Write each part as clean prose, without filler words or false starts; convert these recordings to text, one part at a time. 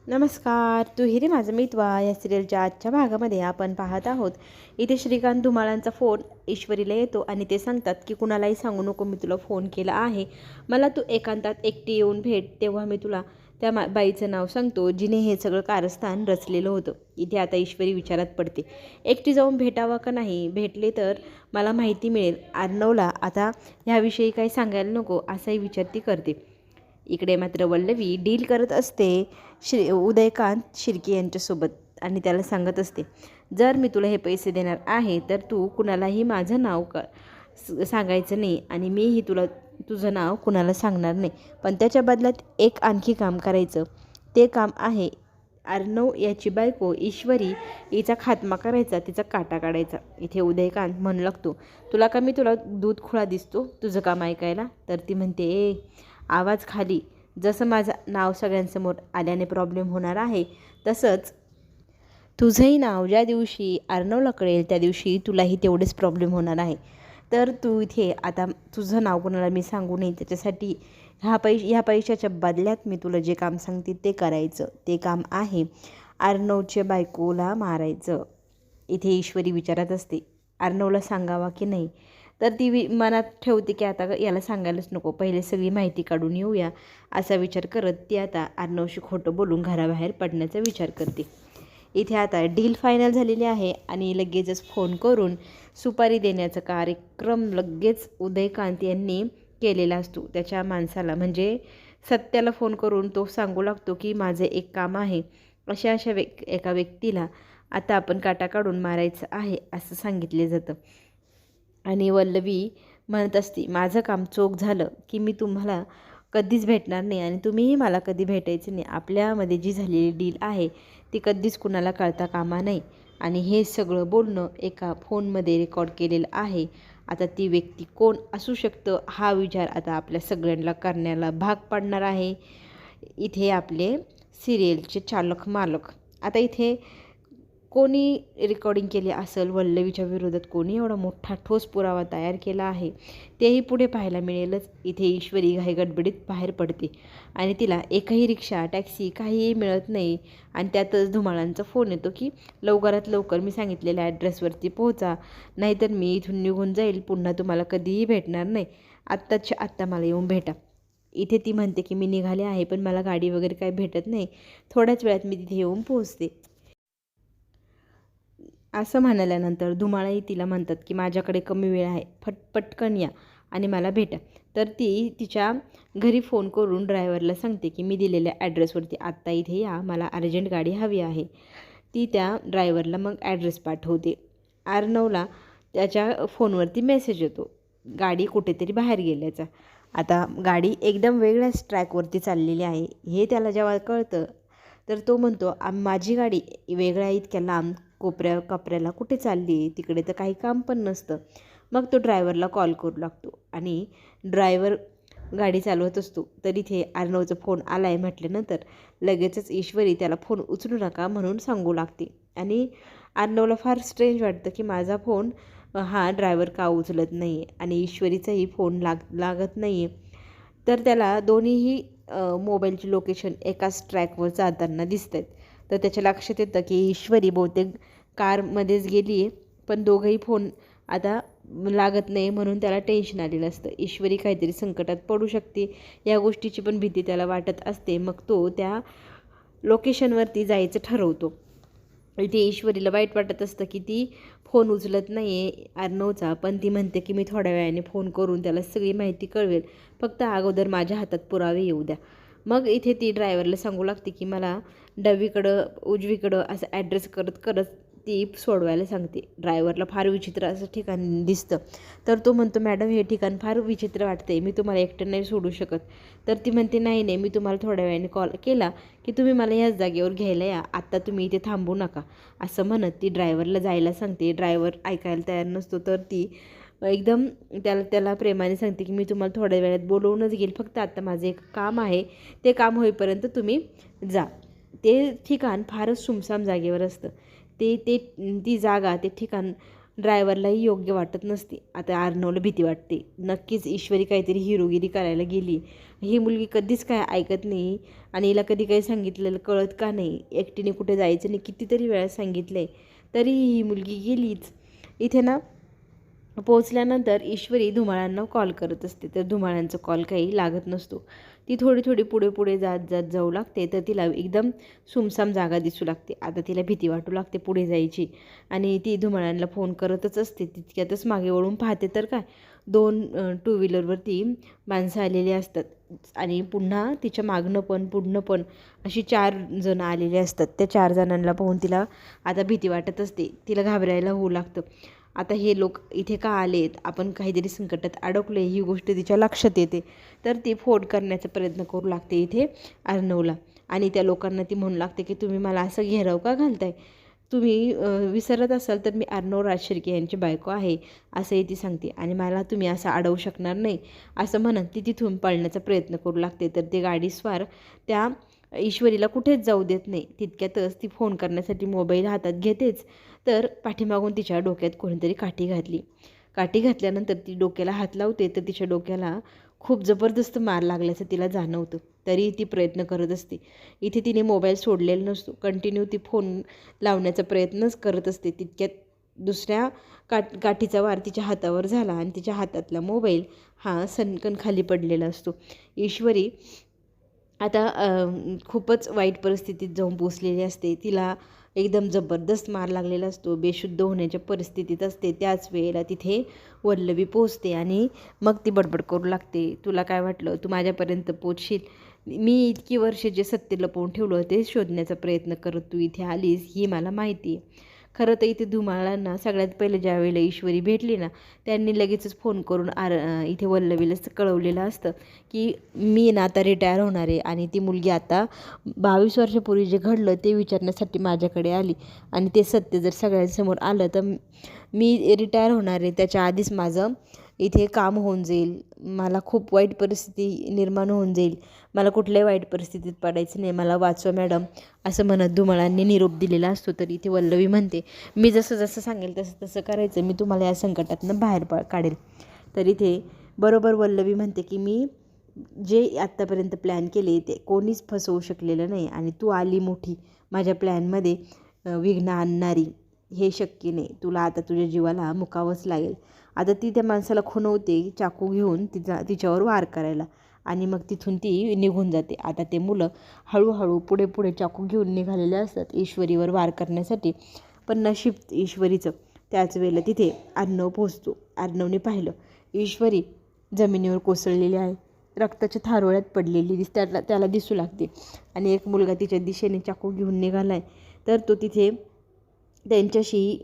नमस्कार. तू हिरे माझं मितवा या सिरियलच्या आजच्या भागामध्ये आपण पाहत आहोत. इथे श्रीकांत धुमाळांचा फोन ईश्वरीला येतो आणि ते सांगतात की कुणालाही सांगू नको, मी तुला फोन केला आहे, मला तू एकांतात एकटी येऊन भेट, तेव्हा मी तुला त्या बाईचं नाव सांगतो जिने हे सगळं कारस्थान रचलेलं होतं. इथे आता ईश्वरी विचारात पडते, एकटी जाऊन भेटावं का नाही, भेटले तर मला माहिती मिळेल, अर्णवला आता ह्याविषयी काही सांगायला नको असाही विचार ती करते. इकडे मात्र वल्लवी डील करत असते उदयकांत शिर्के यांच्यासोबत आणि त्याला सांगत असते, जर मी तुला हे पैसे देणार आहे तर तू कुणालाही माझं नाव सांगायचं नाही आणि मीही तुझं नाव कुणाला सांगणार नाही, पण त्याच्या बदल्यात एक आणखी काम करायचं. ते काम आहे अर्णव याची बायको ईश्वरी हिचा खात्मा करायचा, तिचा काटा काढायचा. इथे उदयकांत म्हणू लागतो, तुला दूध खुळा दिसतो तुझं काम ऐकायला? तर ती म्हणते, आवाज खाली, जसं माझं नाव सगळ्यांसमोर आल्याने प्रॉब्लेम होणार आहे तसंच तुझंही नाव ज्या दिवशी अर्णवला कळेल त्या दिवशी तुलाही तेवढेच प्रॉब्लेम होणार आहे. तर तू इथे आता तुझं नाव कोणाला मी सांगू नये, त्याच्यासाठी ह्या पैशाच्या बदल्यात मी तुला जे काम सांगते ते करायचं. ते काम आहे अर्णवच्या बायकोला मारायचं. इथे ईश्वरी विचारत असते, अर्णवला सांगावा की नाही? तर ती मनात ठेवते की आता याला सांगायलाच नको, पहिले सगळी माहिती काढून येऊया असा विचार करत ती आता अर्णवशी खोटं बोलून घराबाहेर पडण्याचा विचार करते. इथे आता डील फायनल झालेली आहे आणि लगेचच फोन करून सुपारी देण्याचा कार्यक्रम लगेच उदयकांत यांनी केलेला असतो. त्याच्या माणसाला म्हणजे सत्याला फोन करून तो सांगू लागतो की माझं एक काम आहे, अशा एका व्यक्तीला आता आपण काटा काढून मारायचं आहे असं सांगितले जातं. आणि वल्लवी म्हणत असते, माझं काम चोख झालं की मी तुम्हाला कधीच भेटणार नाही आणि तुम्हीही मला कधी भेटायचं नाही. आपल्यामध्ये जी झालेली डील आहे ती कधीच कुणाला कळता कामा नाही आणि हे सगळं बोलणं एका फोनमध्ये रेकॉर्ड केलेलं आहे. आता ती व्यक्ती कोण असू शकतं हा विचार आता आपल्या सगळ्यांना करण्याला भाग पाडणार आहे इथे आपले सिरियलचे चालक मालक. आता इथे कोणी रेकॉर्डिंग केले असेल वल्लवीच्या विरोधात, कोणी एवढा मोठा ठोस पुरावा तयार केला आहे तेही पुढे पाहायला मिळेलच. इथे ईश्वरी घाईगडबडीत बाहेर पडते आणि तिला एकही रिक्षा टॅक्सी काहीही मिळत नाही आणि त्यातच धुमाळांचा फोन येतो की लवकरात लवकर मी सांगितलेल्या ॲड्रेसवरती पोहोचा, नाहीतर मी इथून निघून जाईल, पुन्हा तुम्हाला कधीही भेटणार नाही, आत्ताच्या आत्ता मला येऊन भेटा. इथे ती म्हणते की मी निघाले आहे पण मला गाडी वगैरे काही भेटत नाही, थोड्याच वेळात मी तिथे येऊन पोहोचते. असं म्हणाल्यानंतर धुमाळाही तिला म्हणतात की माझ्याकडे कमी वेळ आहे, पटकन या आणि मला भेटा. तर ती तिच्या घरी फोन करून ड्रायव्हरला सांगते की मी दिलेल्या ॲड्रेसवरती आत्ता इथे या, मला अर्जंट गाडी हवी आहे. ती त्या ड्रायव्हरला मग ॲड्रेस पाठवते. अर्णवला त्याच्या फोनवरती मेसेज येतो गाडी कुठेतरी बाहेर गेल्याचा. आता गाडी एकदम वेगळ्याच ट्रॅकवरती चाललेली आहे हे त्याला जेव्हा कळतं तर तो म्हणतो, माझी गाडी वेगळ्या इतक्या लांब कपऱ्याला कुठे चालली, तिकडे तर काही काम पण नसतं. मग तो ड्रायव्हरला कॉल करू लागतो आणि ड्रायव्हर गाडी चालवत असतो. तर इथे अर्णवचा फोन आला आहे म्हटल्यानंतर लगेचच ईश्वरी त्याला फोन उचलू नका म्हणून सांगू लागते आणि अर्णवला फार स्ट्रेंज वाटतं की माझा फोन हा ड्रायव्हर का उचलत नाही आहे आणि ईश्वरीचाही फोन लागत नाही आहे. तर त्याला दोन्हीही मोबाईलची लोकेशन एकाच ट्रॅकवर जाताना दिसत आहेत. तर त्याच्या लक्षात येतं की ईश्वरी बहुतेक कारमध्येच गेली आहे, पण दोघंही फोन आता लागत नाही म्हणून त्याला टेन्शन आलेलं असतं. ईश्वरी काहीतरी संकटात पडू शकते या गोष्टीची पण भीती त्याला वाटत असते. मग तो त्या लोकेशनवरती जायचं ठरवतो. इथे ईश्वरीला वाईट वाटत असतं की ती फोन उचलत नाही आहे अर्णवचा, पण ती म्हणते की मी थोड्या वेळाने फोन करून त्याला सगळी माहिती कळवेल, फक्त अगोदर माझ्या हातात पुरावे येऊ द्या. मग इथे ती ड्रायव्हरला सांगू लागते की मला डावीकडं उजवीकडं असं ॲड्रेस करत करत ती सोडवायला सांगते. ड्रायव्हरला फार विचित्र असं ठिकाण दिसतं. तर तो म्हणतो, मॅडम हे ठिकाण फार विचित्र वाटते, मी तुम्हाला एकटं नाही सोडू शकत. तर ती म्हणते, नाही नाही, मी तुम्हाला थोड्या वेळाने कॉल केला की तुम्ही मला ह्याच जागेवर घ्यायला या, आत्ता तुम्ही इथे थांबू नका असं म्हणत ती ड्रायव्हरला जायला सांगते. ड्रायव्हर ऐकायला तयार नसतो. तर ती एकदम त्याला प्रेमाने सांगते की मी तुम्हाला थोड्या वेळात बोलवूनच घेईल, फक्त आत्ता माझं एक काम आहे, ते काम होईपर्यंत तुम्ही जा. ते ठिकाण फारच सुमसाम जागेवर असतं. ती जागा ते ठिकाण ड्रायव्हरलाही योग्य वाटत नसते. आता अर्णवला भीती वाटते, नक्कीच ईश्वरी काहीतरी हिरोगिरी करायला गेली. ही मुलगी कधीच काय ऐकत नाही आणि हिला कधी काही सांगितलेलं कळत का नाही. एकटीने कुठे जायचं नाही कितीतरी वेळा सांगितलं आहे, तरी ही मुलगी गेलीच. इथे ना पोहोचल्यानंतर ईश्वरी धुमाळांना कॉल करत असते, तर धुमाळांचा कॉल काही लागत नसतो. ती थोडी थोडी पुढे पुढे जात जात जाऊ लागते, तर तिला एकदम सुमसाम जागा दिसू लागते. आता तिला भीती वाटू लागते पुढे जायची आणि ती धुमाळांना फोन करतच असते. तितक्यातच मागे वळून पाहते तर काय, 2 टू व्हीलरवरती माणसं आलेली असतात आणि पुन्हा तिच्या मागणं पण पुढनं पण अशी 4 जण आलेले असतात. त्या 4 जणांना पाहून तिला आता भीती वाटत असते, तिला घाबरायला होऊ लागतं. आता हे लोक इथे का आलेत, आपण काहीतरी संकटात अडकलो ही गोष्ट तिच्या लक्षात येते. तर ती फोन करण्याचा प्रयत्न करू लागते इथे अर्णवला आणि त्या लोकांना ती म्हणू लागते की तुम्ही मला असं घेराव का घालताय, तुम्ही विसरत असाल तर मी अर्णव राजशिर्के यांची बायको आहे असंही ती सांगते आणि मला तुम्ही असं अडवू शकणार नाही असं म्हणत ती तिथून पळण्याचा प्रयत्न करू लागते. तर ते गाडीस्वार त्या ईश्वरीला कुठेच जाऊ देत नाही. तितक्यातच ती फोन करण्यासाठी मोबाईल हातात घेतेच, तर पाठीमागून तिच्या डोक्यात कोणीतरी काठी घातली. काठी घातल्यानंतर ती डोक्याला हात लावते, तर तिच्या डोक्याला खूप जबरदस्त मार लागल्याचं तिला जाणवतं. तरी ती प्रयत्न करत असते. इथे तिने मोबाईल सोडलेला नसतो, कंटिन्यू ती फोन लावण्याचा प्रयत्नच करत असते. तितक्यात दुसऱ्या काठीचा वार तिच्या हातावर झाला आणि तिच्या हातातला मोबाईल हा सनकन खाली पडलेला असतो. ईश्वरी आता खूपच वाईट परिस्थितीत जाऊन पोचलेली असते. तिला एकदम जबरदस्त मार लागलेला असतो, बेशुद्ध होण्याच्या परिस्थितीत असते. त्याच वेळेला तिथे वल्लवी पोचते आणि मग ती बडबड करू लागते, तुला काय वाटलं तू माझ्यापर्यंत पोचशील, मी इतकी वर्षे जे सत्य लपवून ठेवलं ते शोधण्याचा प्रयत्न करत तू इथे आलीस ही मला माहिती आहे. खरं तर इथे धुमाळांना सगळ्यात पहिले ज्या वेळेला ईश्वरी भेटली ना, त्यांनी लगेचच फोन करून इथे वल्लवीलाच कळवलेलं असतं की मी ना आता रिटायर होणार आहे आणि ती मुलगी आता 22 वर्षापूर्वी जे घडलं ते विचारण्यासाठी माझ्याकडे आली आणि ते सत्य जर सगळ्यांसमोर आलं तर मी रिटायर होणार आहे, त्याच्या आधीच माझं इथे काम होऊन जाईल, मला खूप वाईट परिस्थिती निर्माण होऊन जाईल, मला कुठल्याही वाईट परिस्थितीत पडायचं नाही, मला वाचवा मॅडम असं म्हणत धुमाळांनी निरोप दिलेला असतो. तर इथे वल्लवी म्हणते मी जसं जसं सांगेल तसं तसं करायचं, मी तुम्हाला या संकटातनं बाहेर काढेल. तर इथे बरोबर वल्लवी म्हणते की मी जे आत्तापर्यंत प्लॅन केले ते कोणीच फसवू शकलेलं नाही आणि तू आली मोठी माझ्या प्लॅनमध्ये विघ्न आणणारी, हे शक्य नाही, तुला आता तुझ्या जीवाला मुकावंच लागेल. आता ती त्या माणसाला खुणवते चाकू घेऊन तिच्यावर वार करायला आणि मग तिथून ती निघून जाते. आता ते मुलं हळूहळू पुढे पुढे चाकू घेऊन निघालेले असतात ईश्वरीवर वार करण्यासाठी. पण नशीब ईश्वरीचं त्याच वेळेला तिथे अर्णव पोचतो. अर्णवने पाहिलं ईश्वरी जमिनीवर कोसळलेली आहे, रक्ताच्या थारोळ्यात पडलेली त्याला दिसू लागते आणि एक मुलगा तिच्या दिशेने चाकू घेऊन निघाला आहे. तर तो तिथे त्यांच्याशी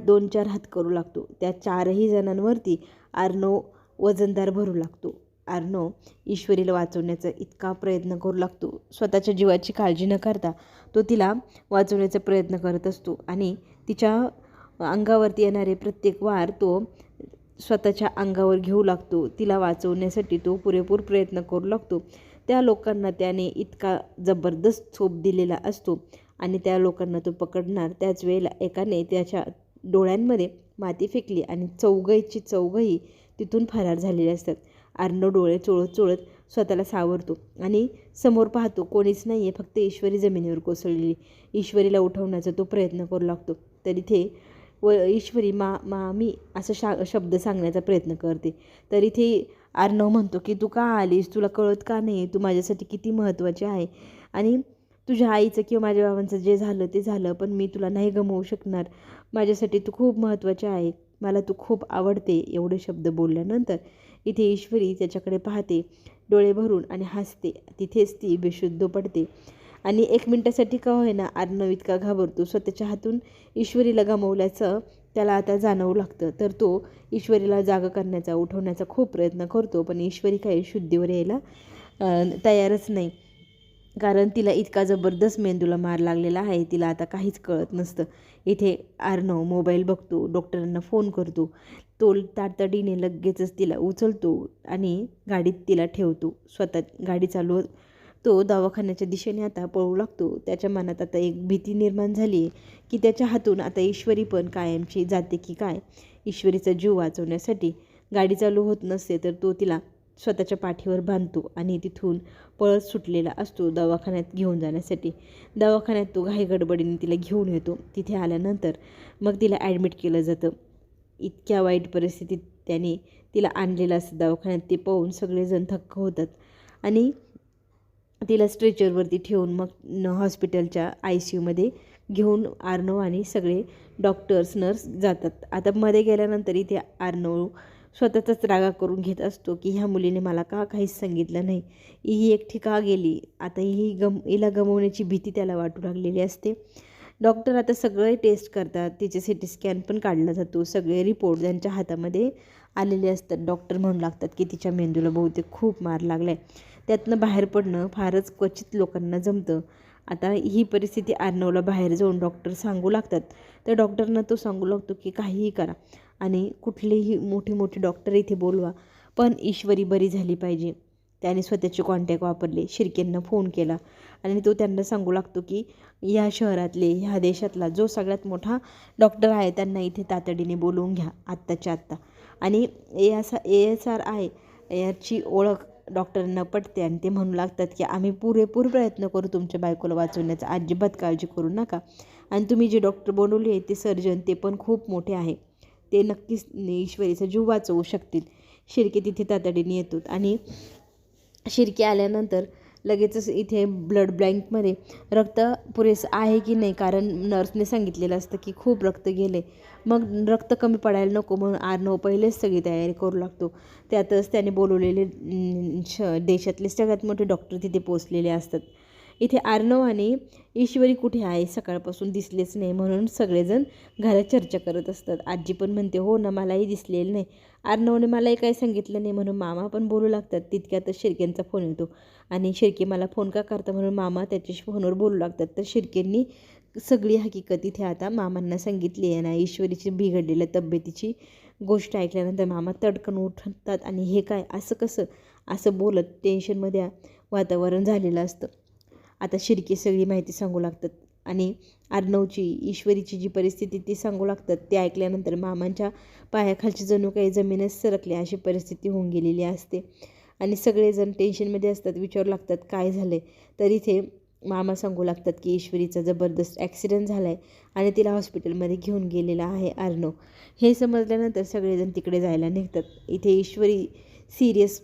2-4 हात करू लागतो. त्या 4ही जणांवरती अर्णव वजनदार भरू लागतो. अर्णव ईश्वरीला वाचवण्याचा इतका प्रयत्न करू लागतो, स्वतःच्या जीवाची काळजी न करता तो तिला वाचवण्याचा प्रयत्न करत असतो आणि तिच्या अंगावरती येणारे प्रत्येक वार तो स्वतःच्या अंगावर घेऊ लागतो. तिला वाचवण्यासाठी तो पुरेपूर प्रयत्न करू लागतो. त्या लोकांना त्याने इतका जबरदस्त चोप दिलेला असतो आणि त्या लोकांना तो पकडणार त्याच वेळेला एकाने त्याच्या डोळ्यांमध्ये माती फेकली आणि चौघही तिथून फरार झालेले असतात. अर्णव डोळे चोळत चोळत स्वतःला सावरतो आणि समोर पाहतो कोणीच नाही आहे, फक्त ईश्वरी जमिनीवर कोसळलेली. ईश्वरीला उठवण्याचा तो प्रयत्न करू लागतो. तर इथे ईश्वरी मी असं शब्द सांगण्याचा प्रयत्न करते. तर इथे अर्णव म्हणतो की तू का आलीस, तुला कळत का नाही, तू माझ्यासाठी किती महत्त्वाची आहे आणि तुझ्या आईचं किंवा माझ्या बाबांचं जे झालं ते झालं, पण मी तुला नाही गमावू शकणार, माझ्यासाठी तू खूप महत्त्वाची आहे, मला तू खूप आवडते. एवढे शब्द बोलल्यानंतर इथे ईश्वरी त्याच्याकडे पाहते डोळे भरून आणि हसते. तिथेच ती बेशुद्ध पडते आणि 1 मिनिटासाठी का होईना अर्णव इतका घाबरतो, स्वतःच्या हातून ईश्वरीला गमावल्याचं त्याला आता जाणवू लागतं. तर तो ईश्वरीला जागा करण्याचा उठवण्याचा खूप प्रयत्न करतो, पण ईश्वरी काही शुद्धीवर यायला तयारच नाही, कारण तिला इतका जबरदस्त मेंदूला मार लागलेला आहे, तिला आता काहीच कळत नसतं. इथे अर्णव मोबाईल बघतो, डॉक्टरांना फोन करतो, तो तातडीने लगेचच तिला उचलतो आणि गाडीत तिला ठेवतो. स्वतः गाडी चालवत तो दवाखान्याच्या दिशेने आता पळू लागतो. त्याच्या मनात आता एक भीती निर्माण झाली आहे की त्याच्या हातून आता ईश्वरी पण कायमची जाते की काय. ईश्वरीचा जीव वाचवण्यासाठी गाडी चालू होत नसते तर तो तिला स्वतःच्या पाठीवर बांधतो आणि तिथून पळत सुटलेला असतो दवाखान्यात घेऊन जाण्यासाठी. दवाखान्यात तो घाईगडबडीने तिला घेऊन येतो. तिथे आल्यानंतर मग तिला ॲडमिट केलं जातं. इतक्या वाईट परिस्थितीत त्याने तिला आणलेलं असतं दवाखान्यात. ते पाहून सगळेजण थक्क होतात आणि तिला स्ट्रेचरवरती ठेवून मग हॉस्पिटलच्या ICUमध्ये घेऊन आर्नव आणि सगळे डॉक्टर्स नर्स जातात. आता मध्ये गेल्यानंतर इथे आर्नव स्वतःचाच रागा करून घेत असतो की ह्या मुलीने मला काहीच सांगितलं नाही, ही एकटी का गेली. आता हिला गमवण्याची भीती त्याला वाटू लागलेली असते. डॉक्टर आता सगळे टेस्ट करतात. तिचे CT स्कॅन पण काढला जातो. सगळे रिपोर्ट त्यांच्या हातामध्ये आलेले असतात. डॉक्टर म्हणू लागतात की तिच्या मेंदूला बहुतेक खूप मार लागला आहे. त्यातनं बाहेर पडणं फारच क्वचित लोकांना जमतं. आता ही परिस्थिती आर्नवला बाहेर जाऊन डॉक्टर सांगू लागतात. तर डॉक्टरना तो सांगू लागतो की काहीही करा आणि कुठलेही मोठे डॉक्टर इथे बोलवा, पण ईश्वरी बरी झाली पाहिजे. त्याने स्वतःचे कॉन्टॅक्ट वापरले, शिर्केंना फोन केला आणि तो त्यांना सांगू लागतो की ह्या शहरातले, ह्या देशातला जो सगळ्यात मोठा डॉक्टर आहे त्यांना इथे तातडीने बोलवून घ्या आत्ताच्या आत्ता. आणि ASR आहे याची ओळख डॉक्टरांना पटते आणि ते म्हणू लागतात की आम्ही पुरेपूर प्रयत्न करू तुमच्या बायकोला वाचवण्याचा, अजिबात काळजी करू नका. आणि तुम्ही जे डॉक्टर बोलवले आहे ते सर्जन ते पण खूप मोठे आहे, ते नक्कीच ईश्वरीचा जीव वाचवू शकतील. शिर्के तिथे तातडीने येतो आणि शिर्के आल्यानंतर लगेचच इथे ब्लड बँकमध्ये रक्त पुरेसं आहे की नाही, कारण नर्सने सांगितलेलं असतं की खूप रक्त गेले. मग रक्त कमी पडायला नको म्हणून आर्नव पहिलेच सगळी तयारी करू लागतो. त्यातच त्याने बोलवलेले देशातले सगळ्यात मोठे डॉक्टर तिथे पोचलेले असतात. इथे आर्नव आणि ईश्वरी कुठे आहे, सकाळपासून दिसलेच नाही म्हणून सगळेजण घरात चर्चा करत असतात. आजी पण म्हणते हो ना, मलाही दिसलेलं नाही, आर्नवने मलाही काही सांगितलं नाही म्हणून मामा पण बोलू लागतात. तितक्यातच शिर्केंचा फोन येतो आणि शिर्के मला फोन का करता म्हणून मामा त्याच्याशी फोनवर बोलू लागतात. तर शिर्केंनी सगळी हकीकत इथे आता मामांना सांगितली आहे ना. ईश्वरीची बिघडलेल्या तब्येतीची गोष्ट ऐकल्यानंतर मामा तडकन उठतात आणि हे काय, असं कसं, असं बोलत टेन्शनमध्ये वातावरण झालेलं असतं. आता शिर्के सगळी माहिती सांगू लागतात आणि आर्नवची, ईश्वरीची जी परिस्थिती ती सांगू लागतात. ते ऐकल्यानंतर मामांच्या पायाखालची जणू काही जमीनच सरकली अशी परिस्थिती होऊन गेलेली असते आणि सगळेजण टेन्शनमध्ये असतात. विचारू लागतात काय झालं आहे. तर इथे मामा सांगू लागतात की ईश्वरीचा जबरदस्त ॲक्सिडेंट झाला आहे आणि तिला हॉस्पिटलमध्ये घेऊन गेलेला आहे आर्नव. हे समजल्यानंतर सगळेजण तिकडे जायला निघतात. इथे ईश्वरी सिरियस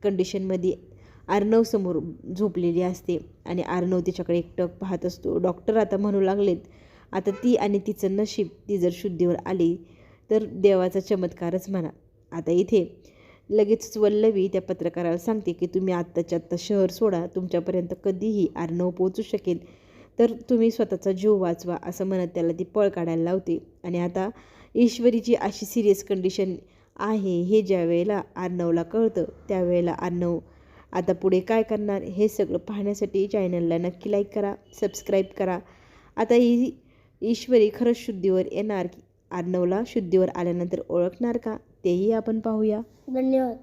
कंडिशनमध्ये आर्नवसमोर झोपलेली असते आणि आर्नव तिच्याकडे एकटक पाहत असतो. डॉक्टर आता म्हणू लागलेत आता ती आणि तिचं नशीब, ती जर शुद्धीवर आली तर देवाचा चमत्कारच म्हणा. आता इथे लगेचच वल्लवी त्या पत्रकाराला सांगते की तुम्ही आत्ताच्या आत्ता शहर सोडा, तुमच्यापर्यंत कधीही आर्नव पोहोचू शकेल, तर तुम्ही स्वतःचा जीव वाचवा, असं म्हणत त्याला ती पळ काढायला लावते. आणि आता ईश्वरीची अशी सिरियस कंडिशन आहे हे ज्या वेळेला आर्नवला कळतं त्यावेळेला आर्नव आता पुढे काय करणार हे सगळं पाहण्यासाठी चॅनलला नक्की लाईक करा, सबस्क्राईब करा. आता ही ईश्वरी खरंच शुद्धीवर येणार की आर्नवला शुद्धीवर आल्यानंतर ओळखणार का, तेही आपण पाहूया. धन्यवाद.